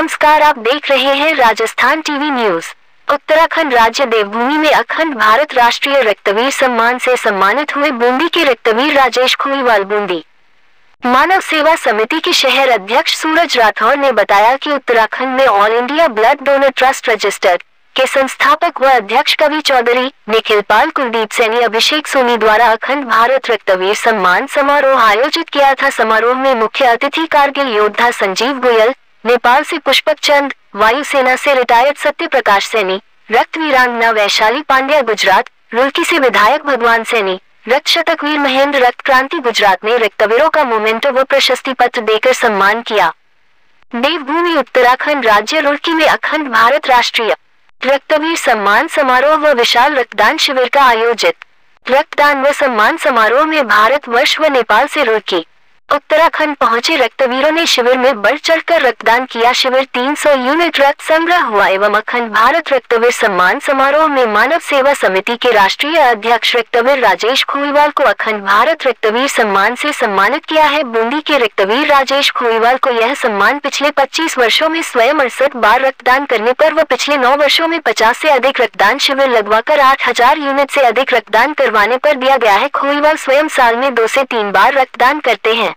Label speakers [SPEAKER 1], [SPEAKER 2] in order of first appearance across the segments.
[SPEAKER 1] नमस्कार, आप देख रहे हैं राजस्थान टीवी न्यूज। उत्तराखंड राज्य देवभूमि में अखंड भारत राष्ट्रीय रक्तवीर सम्मान से सम्मानित हुए बूंदी के रक्तवीर राजेश खोईवाल। बूंदी मानव सेवा समिति के शहर अध्यक्ष सूरज राठौर ने बताया कि उत्तराखंड में all India blood donor trust registered के संस्थापक व अध्यक्ष कवि चौधरी निखिल पाल, कुलदीप सैनी, अभिषेक सोनी द्वारा अखंड भारत रक्तवीर सम्मान समारोह आयोजित किया था। समारोह में मुख्य अतिथि कारगिल योद्धा संजीव गोयल, नेपाल से पुष्पक चंद, वायुसेना से रिटायर्ड सत्य प्रकाश सैनी, रक्त वीरांगना वैशाली पांड्या गुजरात, रुड़की से विधायक भगवान सैनी, रक्त शतकवीर महेंद्र, रक्त क्रांति गुजरात ने रक्तवीरों का मोमेंटो व प्रशस्ति पत्र देकर सम्मान किया। देवभूमि उत्तराखंड राज्य रुड़की में अखंड भारत राष्ट्रीय रक्तवीर सम्मान समारोह व विशाल रक्तदान शिविर का आयोजित। रक्तदान व सम्मान समारोह में भारत वर्ष व नेपाल से रुड़की उत्तराखंड पहुंचे रक्तवीरों ने शिविर में बढ़ चढ़कर रक्तदान किया। शिविर 300 यूनिट रक्त संग्रह हुआ एवं अखंड भारत रक्तवीर सम्मान समारोह में मानव सेवा समिति के राष्ट्रीय अध्यक्ष रक्तवीर राजेश खोईवाल को अखंड भारत रक्तवीर सम्मान से सम्मानित किया है। बूंदी के रक्तवीर राजेश खोईवाल को यह सम्मान पिछले 25 वर्षों में स्वयं 68 बार रक्तदान करने पर व पिछले 9 वर्षों में 50 से अधिक रक्तदान शिविर लगवाकर 8000 यूनिट से अधिक रक्तदान करवाने पर दिया गया है। खोईवाल स्वयं साल में 2 से 3 बार रक्तदान करते हैं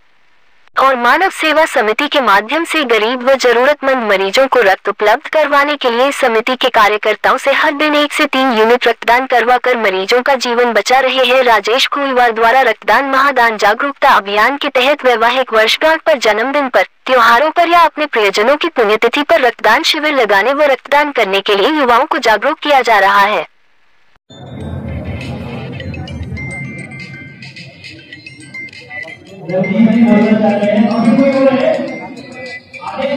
[SPEAKER 1] और मानव सेवा समिति के माध्यम से गरीब व जरूरतमंद मरीजों को रक्त उपलब्ध करवाने के लिए समिति के कार्यकर्ताओं से हर दिन 1 से 3 यूनिट रक्तदान करवाकर मरीजों का जीवन बचा रहे हैं। राजेश खोईवाल द्वारा रक्तदान महादान जागरूकता अभियान के तहत वैवाहिक वर्षगांठ पर, जन्मदिन पर, त्योहारों पर या अपने प्रियजनों की पुण्यतिथि पर रक्तदान शिविर लगाने व रक्तदान करने के लिए युवाओं को जागरूक किया जा रहा है।
[SPEAKER 2] बोलना चाहते हैं अभी कोई बोल रहे आगे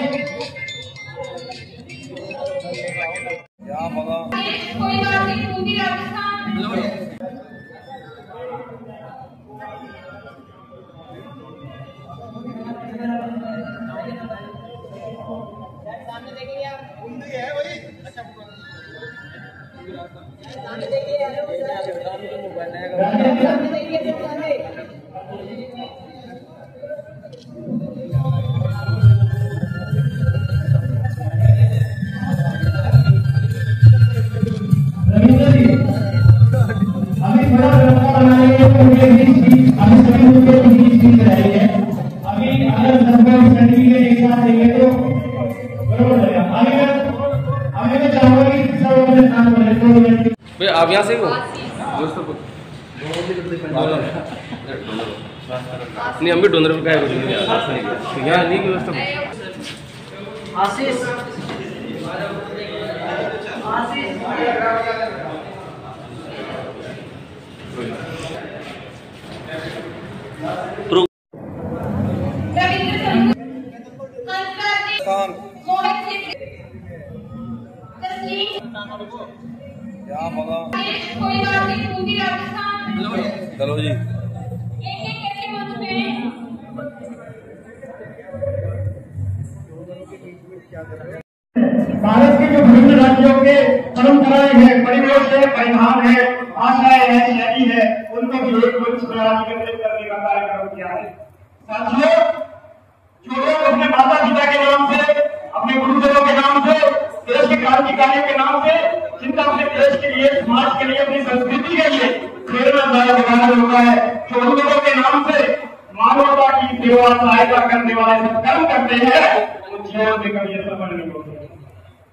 [SPEAKER 2] क्या होगा कोई बात नहीं। बूंदी राजस्थान सामने देखिए आप, बूंदी है वही। अच्छा सामने देखिए, सामने देखिए, सामने
[SPEAKER 3] आप यहाँ से हो नहीं, हम भी डोनर का यहाँ नहीं की व्यवस्था।
[SPEAKER 2] क्या होगा
[SPEAKER 4] कोई बात नहीं। बूंदी राजस्थान
[SPEAKER 2] चलो जी। भारत के जो विभिन्न राज्यों के परंपराएं हैं, परिवेश है, परिधान है, भाषाएं है, शैली है, उनको भी एक मंच पर एकत्रित करने का कार्यक्रम किया है। साथियों, जो लोग अपने माता पिता के नाम से, अपने गुरुजनों के नाम से, देश के क्रांतिकारियों के नाम से, जिनका अपने देश के लिए, समाज के लिए, अपनी संस्कृति के लिए प्रेरणादायक उदाहरण होता है, जो उन लोगों के नाम से मानवता की सेवा सहायता करने वाले सब कर्म करते हैं, वो जीवन में कभी सफल नहीं होते।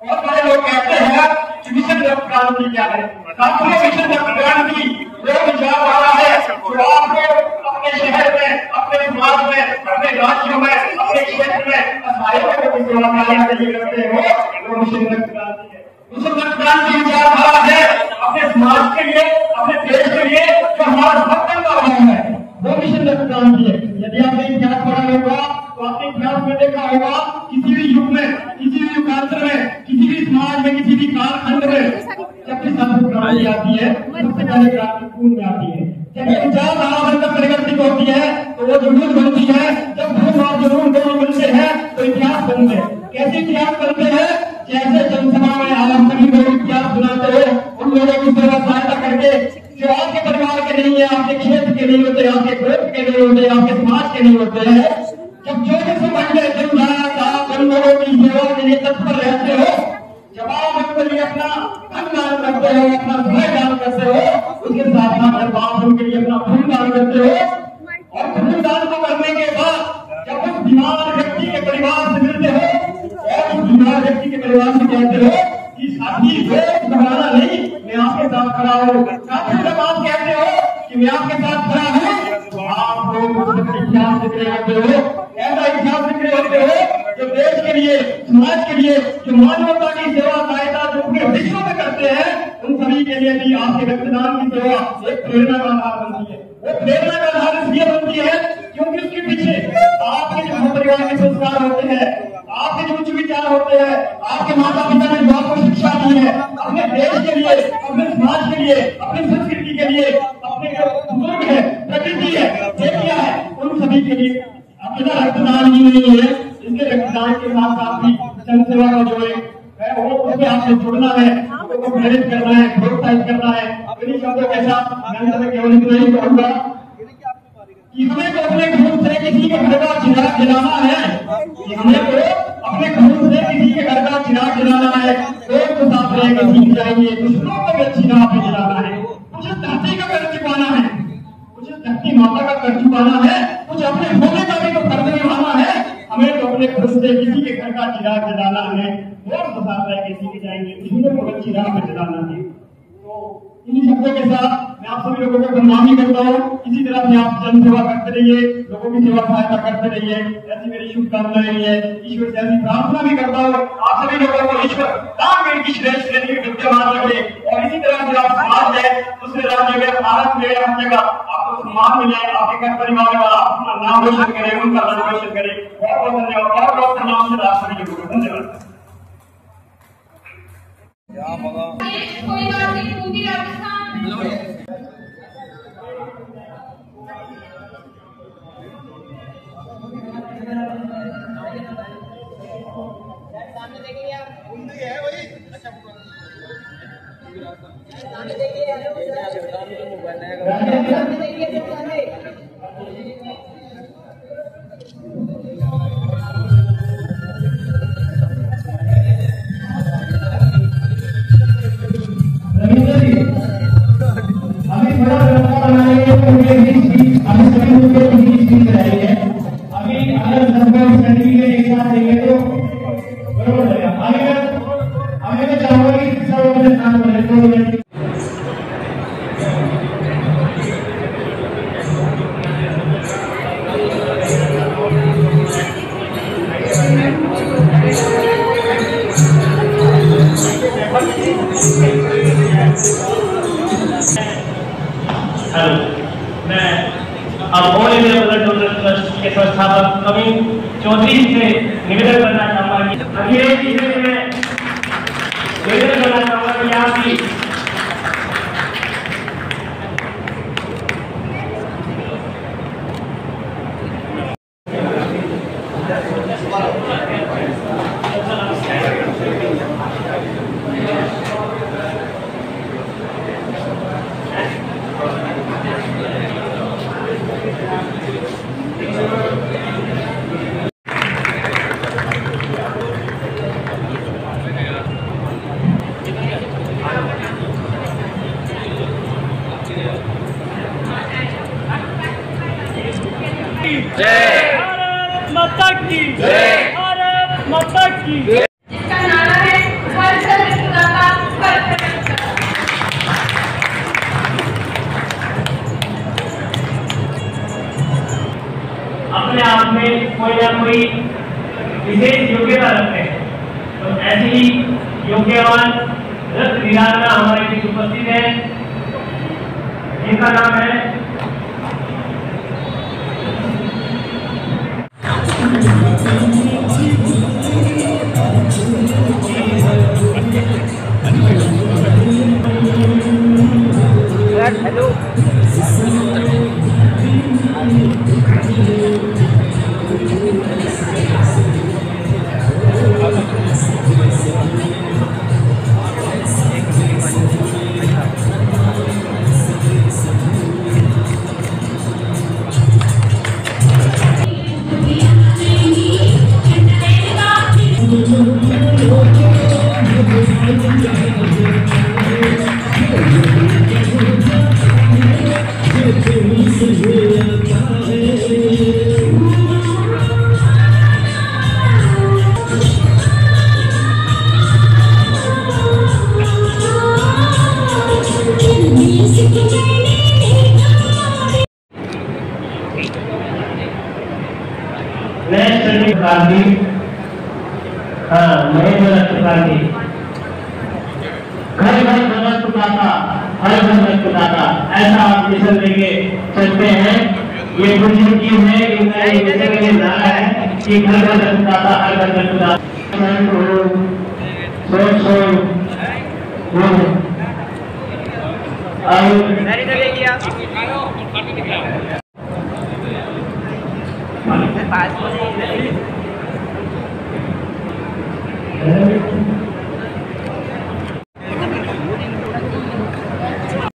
[SPEAKER 2] बहुत सारे लोग कहते हैं कि मिशन रक्त क्रांति क्या है। साथियों, मिशन रक्त क्रांति वो विचारधारा है जो आपको अपने शहर में, अपने समाज में, अपने राज्यों में, अपने क्षेत्र में असहायों को सेवा कार्य के लिए करते हो, वो मिशन रक्त क्रांति है। मिशन रक्त क्रांति विचारधारा है अपने समाज के लिए, अपने देश के लिए जो हमारा सपना का अभियान है, वो मिशन रक्त क्रांति है। यदि आपने इतिहास पढ़ा होगा तो आपने इतिहास में देखा होगा, किसी भी युग में, किसी भी युगांतर में, किसी भी समाज में, किसी भी कालखंड में जब भी संस्कृत क्रांति आती है, सबसे पहले क्रांति पूर्ण में आती है। जब ये विचारधारा बनकर परिवर्तित होती है तो वो जुनून बनती है। जब धर्म और जुनून दोनों मिलते हैं तो इतिहास बनते हैं। कैसे इतिहास बनते हैं? जैसे जनसभा में आप सभी लोग इतिहास सुनाते हो, उन लोगों की सेवा सहायता करके, जो आपके परिवार के नहीं है, आपके क्षेत्र के नहीं होते, आपके गोत्र के नहीं होते, आपके समाज के नहीं होते हैं, जब जो भी समाज में जन लोगों की सेवा के लिए हर व्यक्ति के परिवार से कहते हो कि साथी घबराना नहीं, मैं आपके साथ खड़ा हूँ। साथी जब आप कहते हो कि मैं आपके साथ खड़ा हूँ, तो आप लोग इतिहास लिख रहे होते हो, ऐसा इतिहास लिख रहे होते हो जो देश के लिए, समाज के लिए, जो मानवता की सेवा सहायता जो पूरे विश्व में करते हैं, उन सभी के लिए भी आपके रक्तदान की सेवा एक प्रेरणा का आधार बनती है। वो प्रेरणा का आधार इसलिए बनती है क्योंकि उसके पीछे आपके जो परिवार के संस्कार होते हैं, आपके जो उच्च विचार होते हैं, आपके माता पिता ने जो आपको शिक्षा दी है अपने देश के लिए, अपने समाज के लिए, अपनी संस्कृति के लिए, अपने बुजुर्ग है, प्रकृति है, ये किया है, उन सभी के लिए अपना रक्तदान ही नहीं है। इसके रक्तदान के साथ साथ भी जनसेवा का जो है वो उसमें आपसे जुड़ना है, लोगों को प्रेरित करना है, प्रोत्साहित करना है। इन्हीं शब्दों के साथ मैं केवल इतना ही कहूंगा कि हमें तो अपने खून से किसी के घर का चिराग जलाना है, कि हमें तो अपने खून से किसी के घर का चिराग जलाना है। लोग तो साथ रह के सीख जाएंगे, दुश्मनों को भी अच्छी राह पे जलाना है। कुछ धरती का कर चुकाना है, कुछ धरती माता का कर चुकाना है, कुछ अपने होने का भी तो फर्ज निभाना है। हमें तो अपने खुद से किसी के घर का चिराग जलाना है, और तो साथ रह के सीख जाएंगे, दुश्मनों को अच्छी राह पे जलाना है। तो इन्हीं शब्दों के साथ मैं आप सभी लोगों को बदनामी करता हूँ। इसी तरह से आप जन सेवा करते रहिए, लोगों की सेवा सहायता करते रहिए, ऐसी मेरी शुभकामनाएं है। ईश्वर से ऐसी प्रार्थना भी करता हूँ आप सभी लोगों को ईश्वर दान की श्रेष्ठ श्रेणी में विद्यमान रखे, और इसी तरह से आप समाज है दूसरे राज्य में, भारत में, हर जगह आपको सम्मान मिले, आपके घर परिवार वाला अपना नाम रोशन करे, उनका नाम रोशन करे। बहुत बहुत धन्यवाद, और बहुत नाम से आप सभी लोगों को धन्यवाद।
[SPEAKER 4] कोई बात नहीं, पूंजी राजस्थान। सामने देखिए आप, पूंजी है वही। अच्छा सामने देखिए, सामने देखिए, सामने
[SPEAKER 5] मैं अब all India blood donor trust के संस्थापक नवीन चौधरी से निवेदन करना चाहूंगा कि निवेदन करना चाहूंगा कि आप भी भारत माता की जय, भारत माता की जय।
[SPEAKER 4] जिसका नारा है हर घर रक्तदाता हर घर रक्तदाता।
[SPEAKER 5] अपने आप में कोई ना कोई विशेष योग्यता रखते हैं, तो ऐसी ही योग्यवान रक्त निराकरण हमारे बीच उपस्थित है, जिनका नाम है हेलो। महेंद्र रक्तदाता, घर घर रक्तदाता, हर घर रक्तदाता, ऐसा आप मिशन लेके चलते हैं। ये कुछ चीज है कि मिशन के लिए नारा है कि घर घर रक्तदाता, हर घर रक्तदाता।
[SPEAKER 6] पास